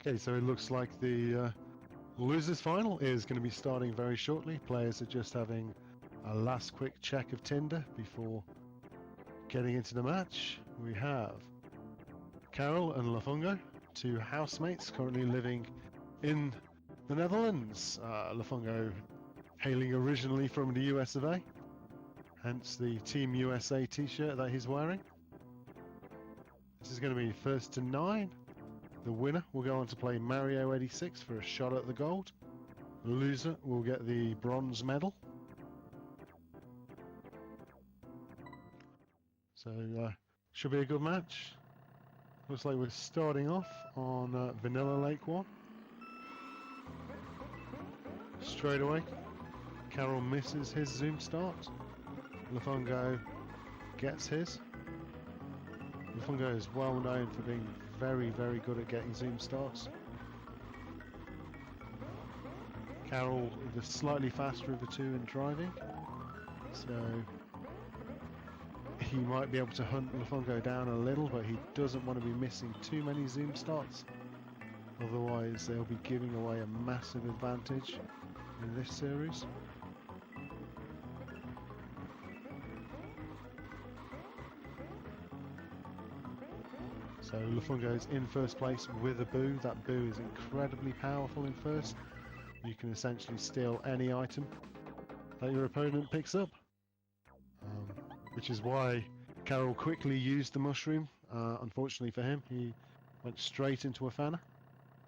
Okay, so it looks like the losers final is going to be starting very shortly. Players are just having a last quick check of Tinder before getting into the match. We have Carol and Lafungo, two housemates currently living in the Netherlands. Lafungo hailing originally from the US of A, hence the Team USA t-shirt that he's wearing. This is going to be first to 9. The winner will go on to play Mario 86 for a shot at the gold. The loser will get the bronze medal. So should be a good match. Looks like we're starting off on Vanilla Lake 1. Straight away, Carol misses his zoom start. Lafungo gets his. Lafungo is well known for being very, very good at getting zoom starts. Carol, the slightly faster of the two in driving, so he might be able to hunt Lafungo down a little, but he doesn't want to be missing too many zoom starts. Otherwise, they'll be giving away a massive advantage in this series. So Lafungo is in first place with a boo. That boo is incredibly powerful in first. You can essentially steal any item that your opponent picks up. Which is why Carol quickly used the mushroom. Unfortunately for him, he went straight into a Fana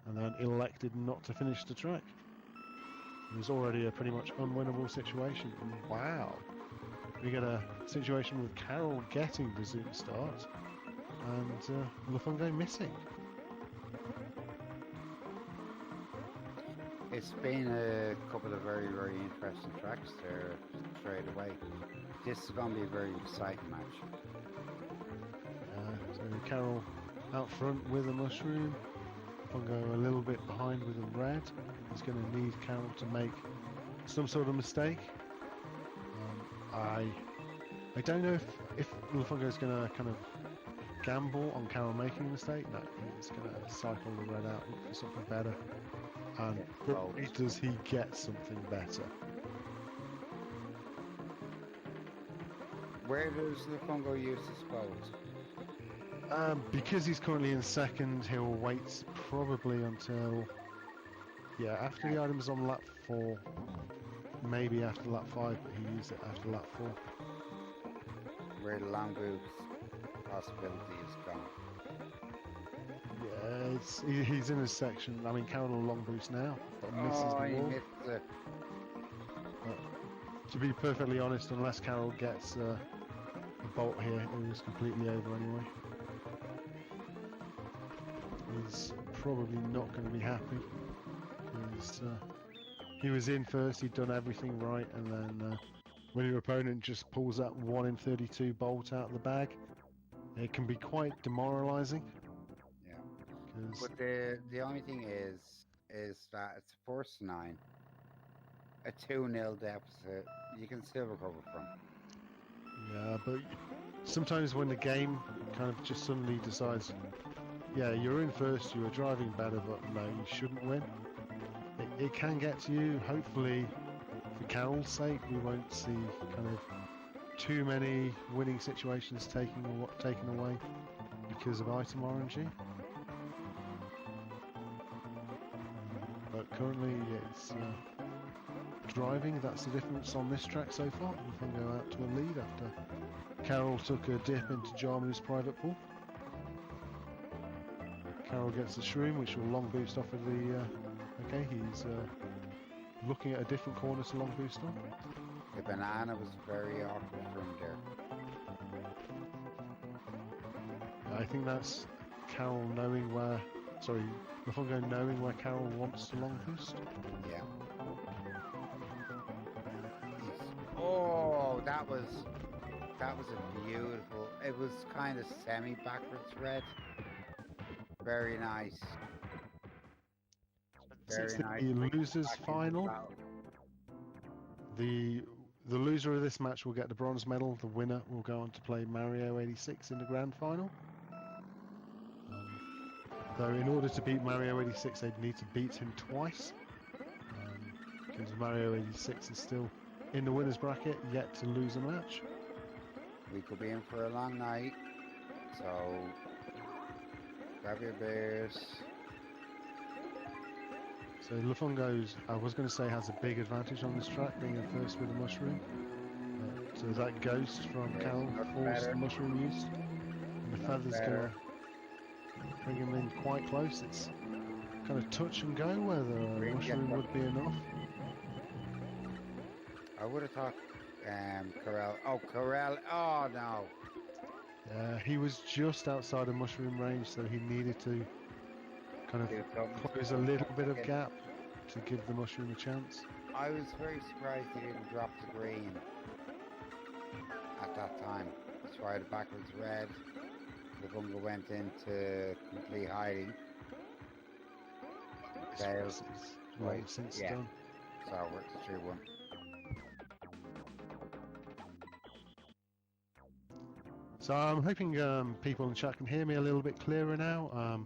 and then elected not to finish the track. It was already a pretty much unwinnable situation. And wow, we get a situation with Carol getting the zoom start and Lafungo missing. It's been a couple of very, very interesting tracks there straight away. This is going to be a very exciting match. So Carol out front with a mushroom. Lafungo a little bit behind with a red. He's going to need Carol to make some sort of mistake. I don't know if Lafungo is going to kind of gamble on Carol making a mistake. No, he's going to cycle the red out, look for something better. And does he get something better? Where does Lafungo use his bows? Because he's currently in second, he'll wait probably until after the item's on lap 4, maybe after lap 5, but he used it after lap 4. Where the long boost possibility is gone. Yeah, he's in his section. I mean, Carol will long boost now, but misses the wall. Missed it. To be perfectly honest, unless Carol gets a bolt here, it was completely over anyway. He's probably not going to be happy. He was in first, he'd done everything right, and then when your opponent just pulls that 1 in 32 bolt out of the bag, it can be quite demoralising. Yeah. But the only thing is that it's a first 9, a 2-0 deficit, you can still recover from. Yeah, but sometimes when the game kind of just suddenly decides, yeah, you're in first, you were driving better, but no, you shouldn't win. It can get to you. Hopefully, for Carol's sake, we won't see kind of too many winning situations taken away because of item RNG. But currently, it's driving. That's the difference on this track so far. We can go out to a lead after Carol took a dip into Jarmu's private pool. Carol gets the shroom, which will long boost off of the. Okay, he's looking at a different corner to long boost on. The banana was very awkward from there. I think that's Carol knowing where. Sorry, Lafungo knowing where Carol wants to long boost. Yeah. Oh, that was a beautiful. It was kind of semi-backwards red. Very nice. Since the losers final, the loser of this match will get the bronze medal. The winner will go on to play Mario 86 in the grand final. Though in order to beat Mario 86, they'd need to beat him twice. Because Mario 86 is still in the winners bracket, yet to lose a match. We could be in for a long night, so grab your beers. So Lufungo's, I was going to say, has a big advantage on this track, being in first with the mushroom. So that ghost from Cal forced the mushroom use. And the feather's going to bring him in quite close. It's kind of touch and go whether a mushroom would be enough. I would have thought Corral. Oh, Corral. Oh, no. He was just outside of mushroom range, so he needed to kind of close a little bit of gap to give the mushroom a chance. I was very surprised he didn't drop the green at that time. He tried it backwards red. The bunga went into complete hiding. Failed. Right, since done. So it's 3-1. So I'm hoping people in chat can hear me a little bit clearer now.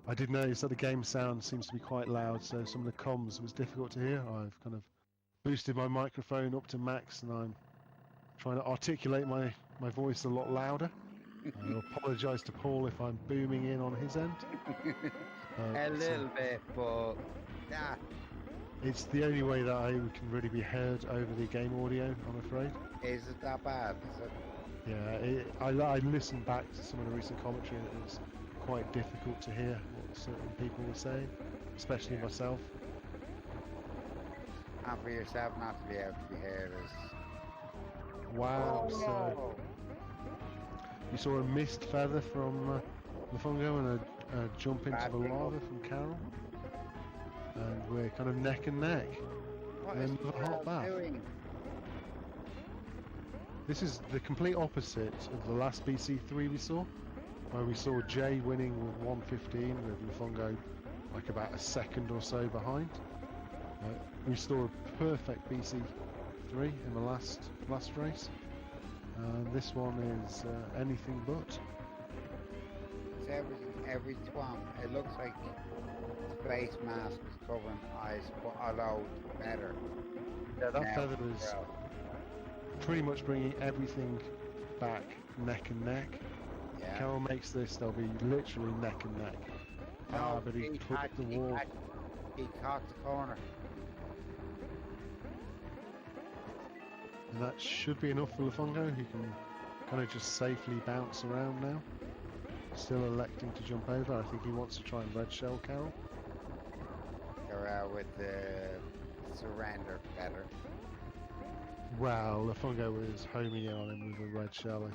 I did notice that the game sound seems to be quite loud, so some of the comms was difficult to hear. I've kind of boosted my microphone up to max, and I'm trying to articulate my voice a lot louder. I apologise to Paul if I'm booming in on his end. A little bit, but nah. It's the only way that I can really be heard over the game audio, I'm afraid. Is it that bad? Is it? Yeah, I listened back to some of the recent commentary and it was quite difficult to hear what certain people were saying, especially myself. And for yourself not to be able to be heard is... Wow, so you saw a missed feather from Lufungo and a jump into the lava from Carol. And we're kind of neck and neck. What and is then the hot bath. Doing? This is the complete opposite of the last BC3 we saw, where we saw Jay winning with 1:15 with Lufungo like about a second or so behind. We saw a perfect BC3 in the last race. This one is anything but. It's every twamp. It looks like the face mask is covering eyes, but although better. Yeah, that feather is pretty much bringing everything back neck and neck. Yeah. Carol makes this, they'll be literally neck and neck. No, but he clipped the wall. He caught the corner. And that should be enough for Lufungo. He can kind of just safely bounce around now. Still electing to jump over. I think he wants to try and red shell Carol. Go with the surrender better. Wow, Lufungo was homing in on him with a red shell.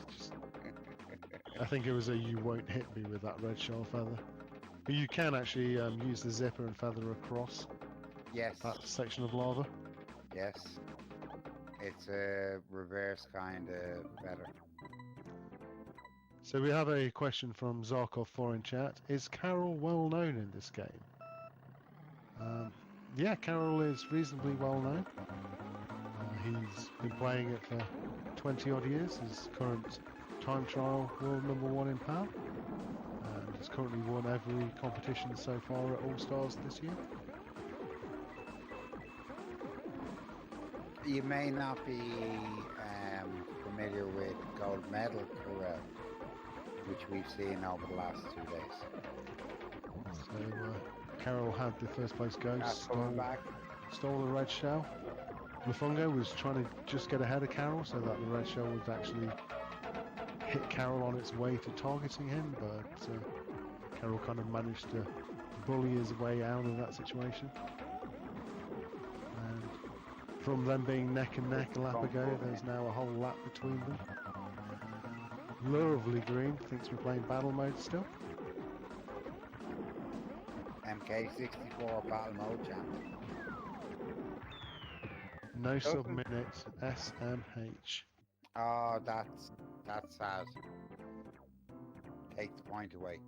I think it was a you won't hit me with that red shell feather. But you can actually use the zipper and feather across Yes. that section of lava. Yes. It's a reverse kind of better. So we have a question from Zarkov4 in chat. Is Carol well known in this game? Yeah, Carol is reasonably well known. He's been playing it for 20 odd years. His current time trial world #1 in PAL. And he's currently won every competition so far at All Stars this year. You may not be familiar with gold medal Corral, which we've seen over the last 2 days. So Carol had the first place ghost, stole the red shell. Lufungo was trying to just get ahead of Carol so that the red shell would actually hit Carol on its way to targeting him, but Carol kind of managed to bully his way out of that situation. And from them being neck and neck a lap ago, there's now a whole lap between them. Lovely Green thinks we're playing battle mode still. MK64 battle mode champ. No sub-minute, SMH. Oh, that's sad. Take the point away.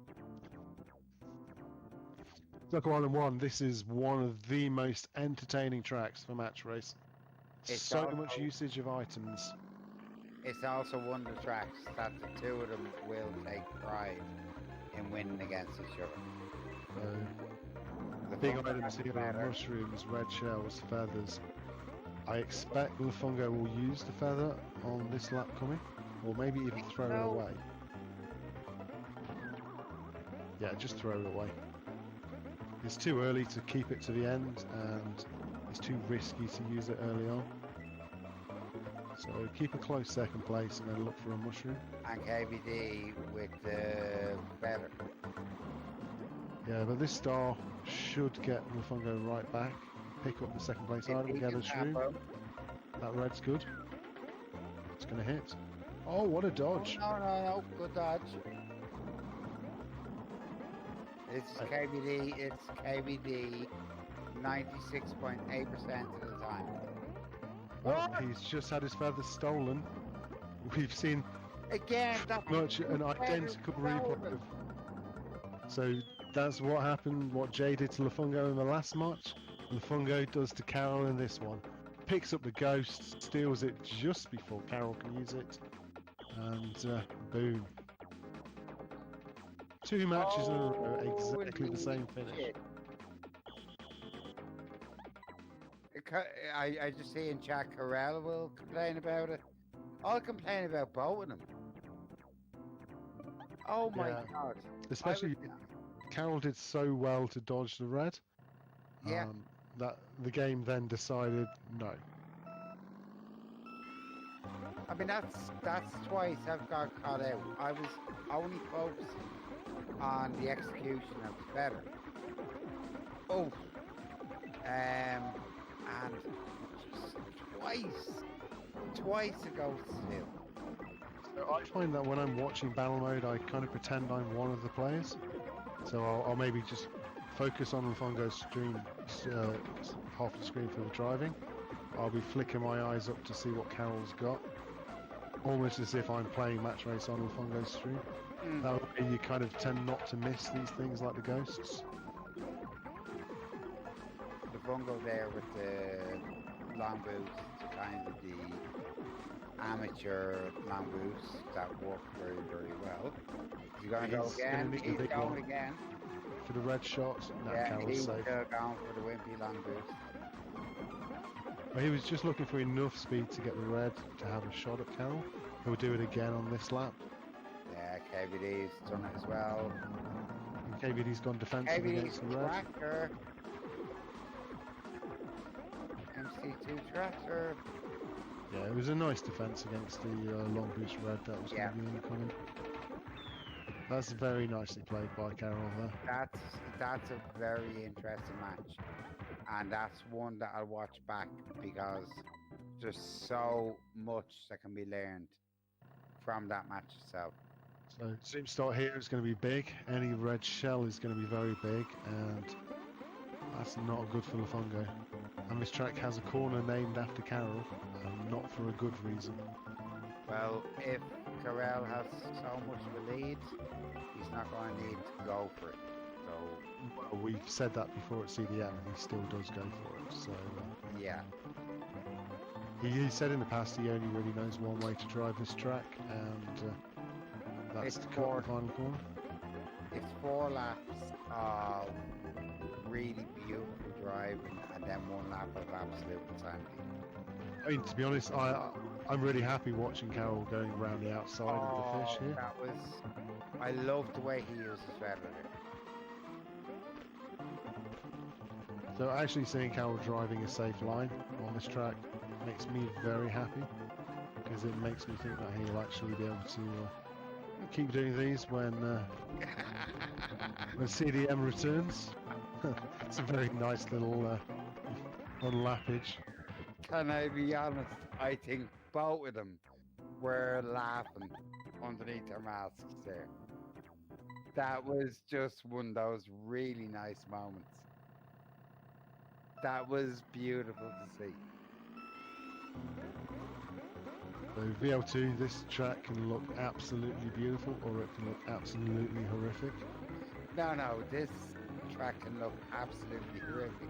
Duck Island 1, this is one of the most entertaining tracks for match race. It's so also- much usage of items. It's also one of the tracks that the two of them will take pride in winning against each other. The big Lafungo items has here better. are mushrooms, red shells, feathers. I expect Lafungo will use the feather on this lap coming, or maybe even throw it away. Yeah, just throw it away. It's too early to keep it to the end, and it's too risky to use it early on. So keep a close second place and then look for a mushroom. And KBD with the feather. Yeah, but this star should get Lafungo right back. Pick up the second place If item, he get can a shroom. tap him. That red's good. It's going to hit. Oh, what a dodge. No, good dodge. It's KBD, it's KBD 96.8% of the time. Well, he's just had his feathers stolen. We've seen Again, that's much an identical replay of... So that's what happened, what Jay did to Lafungo in the last match. Lafungo does to Carol in this one. Picks up the ghost, steals it just before Carol can use it, and boom. 2 matches in a row, exactly the same finish. I just see in chat Carell will complain about it. I'll complain about both of them. Oh my god. Especially Carol did so well to dodge the red. Yeah. That the game then decided no. I mean that's twice I've got caught out. I was only focusing on the execution of the better. Oh. And just twice ago still. So I find that when I'm watching battle mode, I kind of pretend I'm one of the players. So I'll maybe just focus on Lafungo's stream, half the screen for the driving. I'll be flicking my eyes up to see what Carol's got, almost as if I'm playing match race on Lafungo's stream. That way you kind of tend not to miss these things like the ghosts. The Bungo there with the long boots, kind of the amateur long boots that work very, very well. He's going to go again. He's going again. For the red shot, Carol's he's safe. going for the wimpy long boots. Well, he was just looking for enough speed to get the red to have a shot at Carol. He'll do it again on this lap. Yeah, KBD's done it as well. And KBD's gone defensive against the red. Tractor. MC2 tractor. Yeah, it was a nice defense against the long boost red that was going to be incoming. That's very nicely played by Carol there. That's a very interesting match, and that's one that I'll watch back because there's so much that can be learned from that match itself. So zoom start here is going to be big. Any red shell is going to be very big, and that's not good for Lafungo. And this track has a corner named after Carol, and not for a good reason. Well, if Carell has so much of a lead, he's not going to need to go for it. So well, we've said that before at CDM, and he still does go for it. So yeah. He said in the past he only really knows one way to drive this track, and that's to cut the final corner. It's 4 laps of really beautiful driving, and then 1 lap of absolute insanity. I mean, to be honest, I'm really happy watching Carol going around the outside of the fish here. That was... I love the way he uses feather. So actually seeing Carol driving a safe line on this track makes me very happy, because it makes me think that he'll actually be able to keep doing these when CDM returns. It's a very nice little unlappage. Can I be honest? I think both of them were laughing underneath their masks there. That was just one of those really nice moments. That was beautiful to see. So VL2, this track can look absolutely beautiful, or it can look absolutely horrific. No, this track can look absolutely horrific,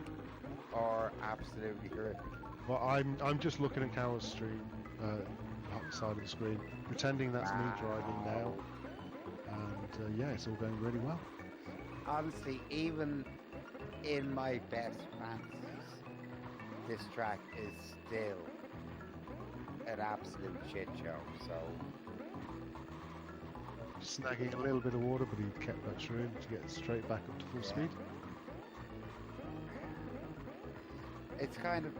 or absolutely horrific. But I'm just looking at Carol's stream, side of the screen, pretending that's me driving now. And yeah, it's all going really well. Honestly, even in my best fantasies, this track is still an absolute shit show. So Snagging a little bit of water, but he kept that room to get straight back up to full speed. it's kind of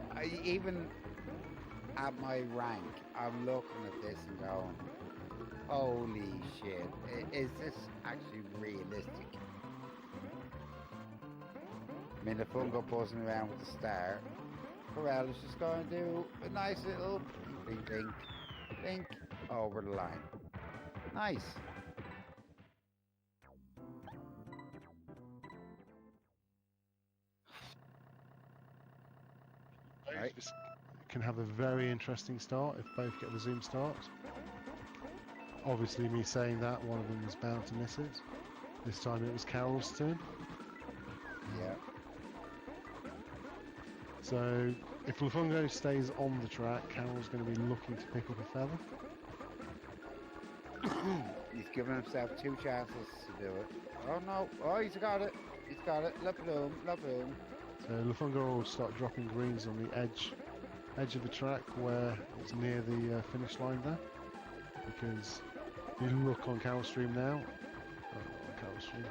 even at my rank, I'm looking at this and going, "Holy shit! Is this actually realistic?" I mean, the Fungo buzzing around with the star. Corral is just going to do a nice little blink, blink, blink over the line. Nice. Right. This can have a very interesting start if both get the zoom start. Obviously, me saying that, one of them was bound to miss it. This time it was Carol's turn. Yeah. So if Lafungo stays on the track, Carol's going to be looking to pick up a feather. He's given himself 2 chances to do it. Oh no! Oh, he's got it! He's got it! La bloom, la bloom. So Lafungo will start dropping greens on the edge of the track where it's near the finish line there. Because if you look on Carol's stream now, Carol's stream,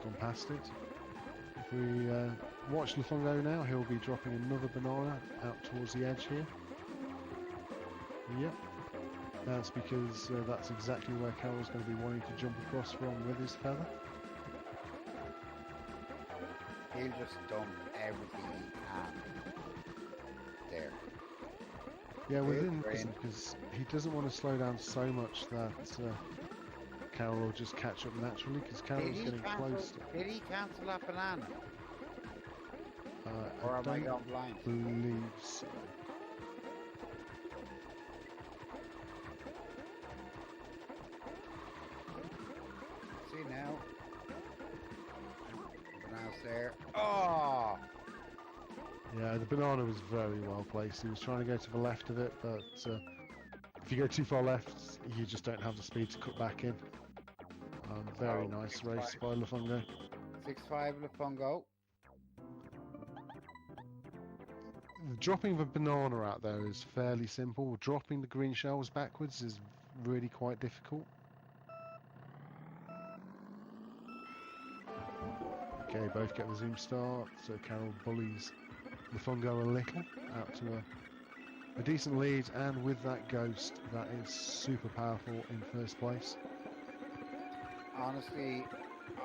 gone past it. If we watch Lafungo now, he'll be dropping another banana out towards the edge here. Yep. That's because that's exactly where Carol's going to be wanting to jump across from with his feather. He'll just dump everything he can there. Yeah, within reason, because he doesn't want to slow down so much that Carol will just catch up naturally, because Carol's getting close. Did he cancel that banana? Or I am I going blind? believe so. See now. Banana's there. Oh! Yeah, the banana was very well placed. He was trying to go to the left of it, but if you go too far left, you just don't have the speed to cut back in. Very nice race by Lafungo. 6-5 Lafungo. Dropping the banana out there is fairly simple. Dropping the green shells backwards is really quite difficult. Okay, both get the zoom start, so Carol bullies Lafungo a little out to a decent lead, and with that ghost, that is super powerful in first place. Honestly,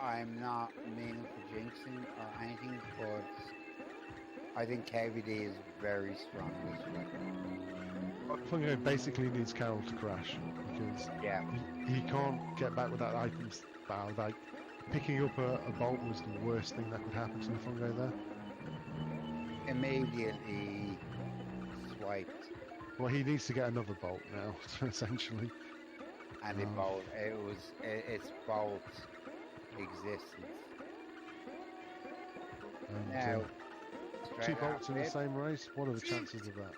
I'm not meaning for jinxing or anything, but I think KVD is very strong this week. Lafungo basically needs Carol to crash, because he can't get back with that item bow. Like, picking up a bolt was the worst thing that could happen to Lafungo there. Immediately swiped. Well, he needs to get another bolt now, essentially. And it's bolt existence. And, Now, 2 bolts in the same race, what are the chances of that?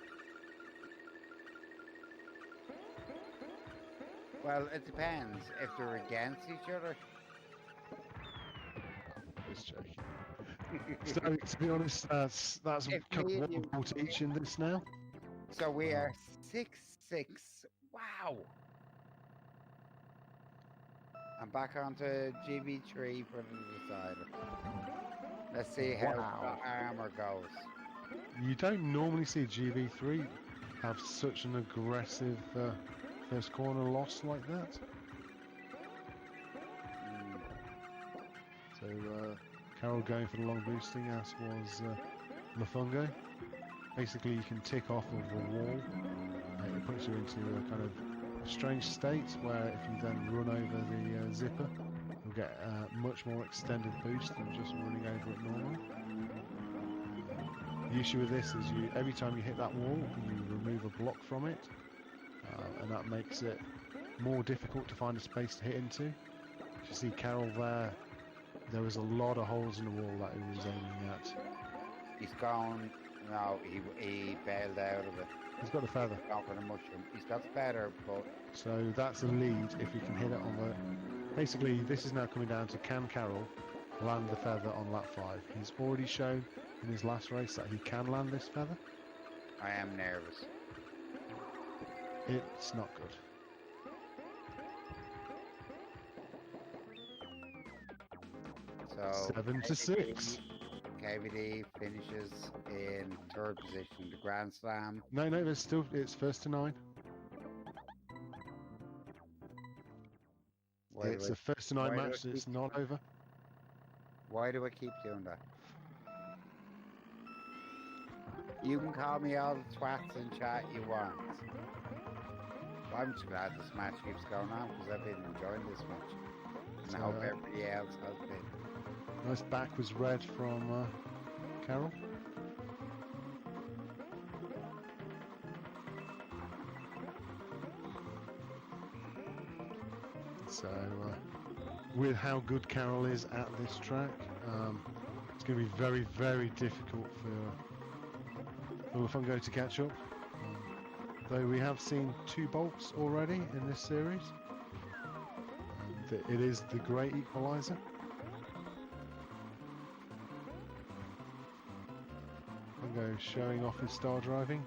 Well, it depends if they're against each other. Just joking. So, to be honest, that's kind of 1 bolt each in this now. So we are 6-6. Wow. I'm back onto GB3 for the decider. Let's see how the armor goes. You don't normally see GB3 have such an aggressive first corner loss like that. So Carol going for the long boosting, as was Lafungo. Basically, you can tick off of the wall. It puts you into a kind of a strange state where if you then run over the zipper, you'll get a much more extended boost than just running over it normally. The issue with this is every time you hit that wall, you remove a block from it, and that makes it more difficult to find a space to hit into. You see Carol there was a lot of holes in the wall that he was aiming at. He's gone No, he bailed out of it. He's got the feather. Not for the mushroom. He's got the feather, but So that's a lead if he can hit it on the... Basically, this is now coming down to can Carroll land the feather on lap 5. He's already shown in his last race that he can land this feather. I am nervous. It's not good. So 7-6. KVD finishes in 3rd position. The Grand Slam. No, it's first to 9. It's a first to 9 match, so it's not over. Why do I keep doing that? You can call me all the twats in chat you want. I'm just glad this match keeps going on because I've been enjoying this match. And I hope everybody else has been. Nice back was red from Carroll. So, with how good Carroll is at this track, it's going to be very, very difficult for Lufungo to catch up. Though we have seen 2 bolts already in this series. It is the great equaliser. Lufungo showing off his star driving.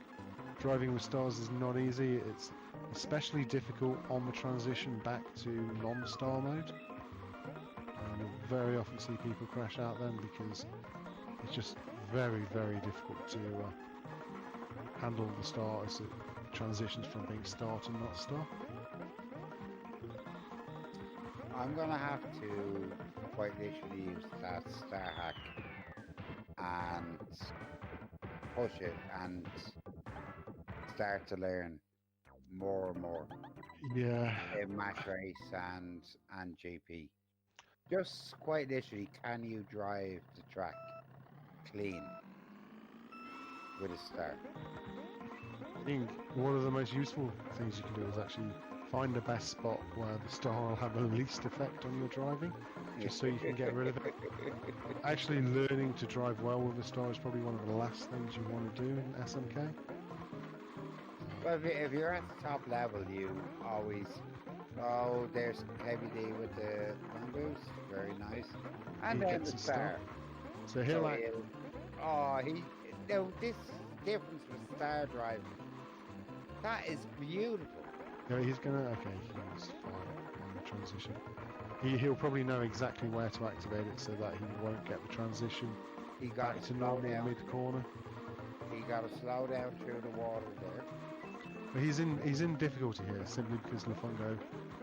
Driving with stars is not easy. It's especially difficult on the transition back to non-star mode. And you very often see people crash out then because it's just very, very difficult to handle the star as it transitions from being star to not star. I'm gonna have to quite literally use that star hack and push it and start to learn more and more. Yeah. In match race and GP. Just quite literally, can you drive the track clean with a star? I think one of the most useful things you can do is actually find the best spot where the star will have the least effect on your driving, just so you can get rid of it. Actually learning to drive well with a star is probably one of the last things you want to do in SMK. Well, if you're at the top level, you always... Oh, there's KVD with the Mongoose. Very nice. And then the star. So he'll like... No, this difference with star driving. That is beautiful. No, he's gonna... Okay, he's fine on the transition. He'll probably know exactly where to activate it so that he won't get the transition He got back to normal mid-corner. He got to slow down through the water there. But he's in difficulty here simply because Lufungo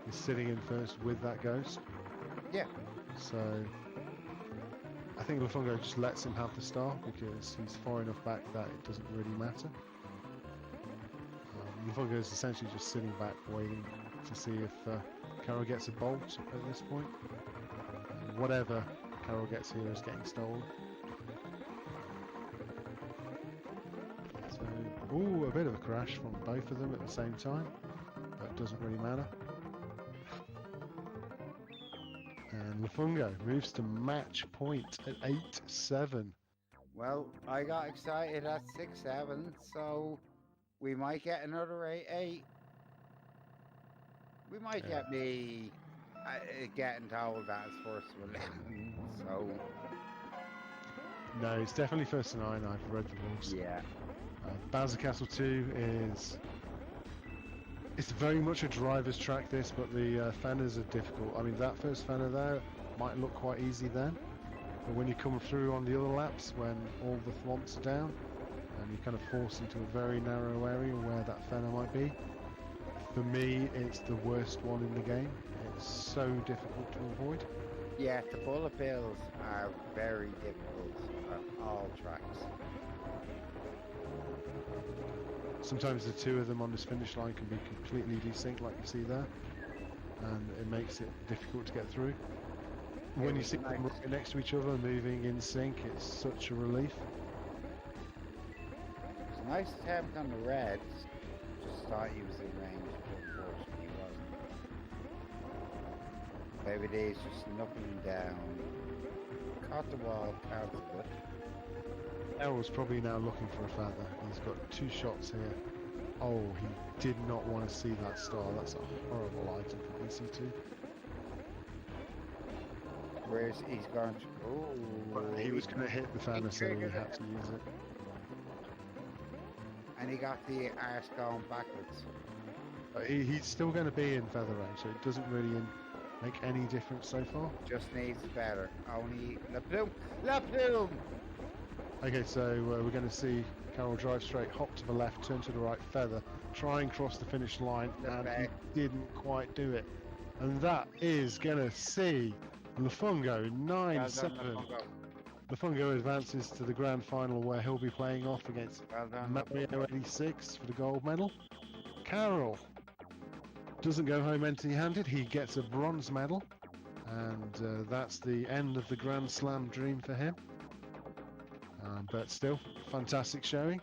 is sitting in first with that ghost. Yeah. So I think Lufungo just lets him have the star because he's far enough back that it doesn't really matter. Lufungo is essentially just sitting back waiting to see if Carroll gets a bolt at this point. Whatever Carroll gets here is getting stolen. So, ooh, a bit of a crash from both of them at the same time. That doesn't really matter. And Lufungo moves to match point at 8-7. Well, I got excited at 6-7, so we might get another 8-8. We might get me getting told that it's first to 11, so... No, it's definitely first to 9, I've read the rules. Yeah. Bowser Castle 2 is... It's very much a driver's track this, but the fenders are difficult. I mean, that first fender there might look quite easy then, but when you come through on the other laps, when all the thwomps are down, and you kind of force into a very narrow area where that fender might be, for me, it's the worst one in the game. It's so difficult to avoid. Yeah, the bullet bills are very difficult on all tracks. Sometimes the two of them on this finish line can be completely desynced, like you see there, and it makes it difficult to get through. When you see them right next to each other moving in sync, it's such a relief. It's a nice attempt on the red. Just thought he was in range, but unfortunately he wasn't. KVD is just knuckling down. Caught the wall, cancelled it. Errol's probably now looking for a feather. He's got 2 shots here. Oh, he did not want to see that star. That's a horrible item for BC2. Where's he's gone? Oh, But he was going to hit the feather, so he triggered had it. to use it. And he got the arse going backwards. But he's still going to be in feather range, so it doesn't really make any difference so far. Just needs better. Only La Plume. La Plume! Okay, so we're going to see Carroll drive straight, hop to the left, turn to the right, feather, try and cross the finish line, The and back. he didn't quite do it. And that is going to see Lafungo 9-7. Lafungo. Lafungo advances to the grand final where he'll be playing off against Well done. Mario 86 for the gold medal. Carroll doesn't go home empty-handed, he gets a bronze medal, and that's the end of the Grand Slam dream for him. But still, fantastic showing.